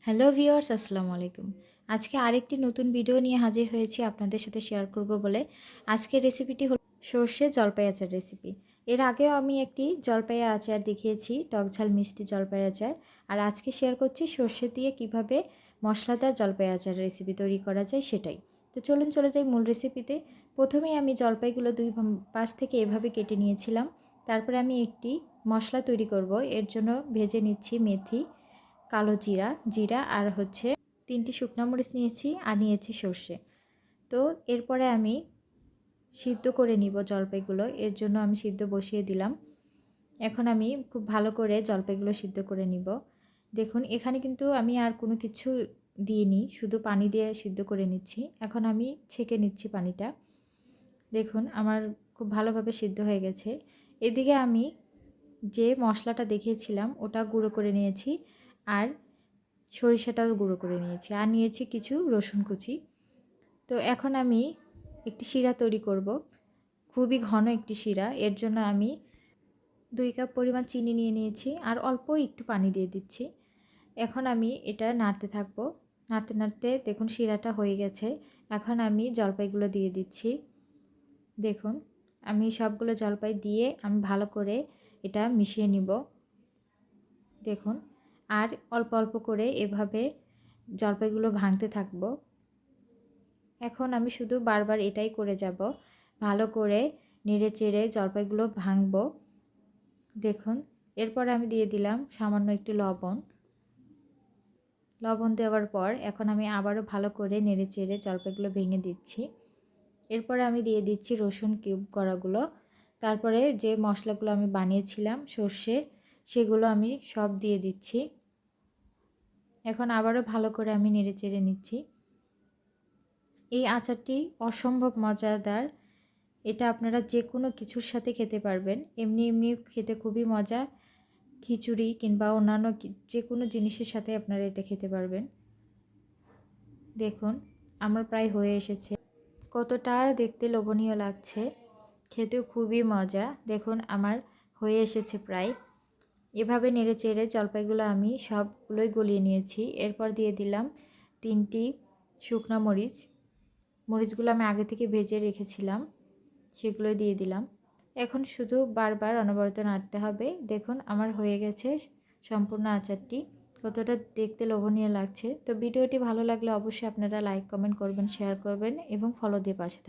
Hello viewers, আসসালামু আলাইকুম। আজকে আরেকটি নতুন ভিডিও নিয়ে হাজির হয়েছি আপনাদের সাথে শেয়ার করব বলে। আজকের রেসিপিটি হলো সর্ষে জলপাই আচার রেসিপি। এর আগেও আমি একটি জলপাই আচার দেখিয়েছি, টকঝাল মিষ্টি জলপাই আচার। আর আজকে শেয়ার করছি সর্ষে দিয়ে কিভাবে মশলাদার জলপাই আচার রেসিপি তৈরি করা যায় সেটাই। তো চলুন চলে যাই মূল রেসিপিতে। প্রথমেই আমি জলপাইগুলো দুই পাশ থেকে এভাবে কেটে নিয়েছিলাম। তারপরে আমি একটি মশলা তৈরি করব। এর জন্য ভেজে নিচ্ছি মেথি, কালো জিরা জিরা আর হচ্ছে 3টি শুকনো মরিচ নিয়েছি আর নিয়েছি সর্ষে। তো এরপরে আমি সিদ্ধ করে নিব জলপাইগুলো। এর জন্য আমি সিদ্ধ বসিয়ে দিলাম। এখন আমি খুব ভালো করে জলপাইগুলো সিদ্ধ করে নিব। দেখুন এখানে কিন্তু আমি আর কোনো কিছু দিইনি, শুধু পানি দিয়ে সিদ্ধ করে নিচ্ছি। এখন আমি ছেঁকে নিচ্ছি পানিটা। দেখুন আমার খুব ভালোভাবে সিদ্ধ হয়ে গেছে। এদিকে আমি যে মশলাটা দেখিয়েছিলাম ওটা গুঁড়ো করে নিয়েছি, আর সরিষাটাও গুঁড়ো করে নিয়েছি, আর নিয়েছি কিছু রসুন কুচি। তো এখন আমি একটি শিরা তৈরি করব, খুবই ঘন একটি শিরা। এর জন্য আমি 2 কাপ পরিমাণ চিনি নিয়ে নিয়েছি আর অল্প একটু পানি দিয়ে দিচ্ছি। এখন আমি এটা নাড়তে থাকবো। নাড়তে নাড়তে দেখুন শিরাটা হয়ে গেছে। এখন আমি জলপাইগুলো দিয়ে দিচ্ছি। দেখুন আমি সবগুলো জলপাই দিয়ে আমি ভালো করে এটা মিশিয়ে নিব। দেখুন আর অল্প অল্প করে এভাবে জলপাইগুলো ভাঙতে থাকব। এখন আমি শুধু বারবার এটাই করে যাব, ভালো করে নেড়ে চেড়ে জলপাইগুলো ভাঙব। দেখুন এরপর আমি দিয়ে দিলাম সামান্য একটু লবণ। লবণ দেওয়ার পর এখন আমি আবারও ভালো করে নেড়ে চেড়ে জলপাইগুলো ভেঙে দিচ্ছি। এরপরে আমি দিয়ে দিচ্ছি রসুন কিউব করাগুলো। তারপরে যে মশলাগুলো আমি বানিয়েছিলাম সর্ষে, সেগুলো আমি সব দিয়ে দিচ্ছি। এখন আবারও ভালো করে আমি নেড়ে চেড়ে নিচ্ছি। এই আচারটি অসম্ভব মজাদার। এটা আপনারা যে কোনো কিছুর সাথে খেতে পারবেন। এমনি এমনি খেতে খুবই মজা। খিচুড়ি কিংবা অন্যান্য যে কোনো জিনিসের সাথে আপনারা এটা খেতে পারবেন। দেখুন আমার প্রায় হয়ে এসেছে। কতটা দেখতে লোভনীয় লাগছে, খেতেও খুবই মজা। দেখুন আমার হয়ে এসেছে প্রায়। এভাবে নেড়ে চেড়ে জলপাইগুলো আমি সবগুলোই গলিয়ে নিয়েছি। এরপর দিয়ে দিলাম 3টি শুকনো মরিচ। মরিচগুলো আমি আগে থেকে ভেজে রেখেছিলাম, সেগুলো দিয়ে দিলাম। এখন শুধু বারবার অনবরত নাড়তে হবে। দেখুন আমার হয়ে গেছে সম্পূর্ণ আচারটি। কতটা দেখতে লোভনীয় লাগছে। তো ভিডিওটি ভালো লাগলে অবশ্যই আপনারা লাইক কমেন্ট করবেন, শেয়ার করবেন এবং ফলো দিয়ে পাশে থাকবেন।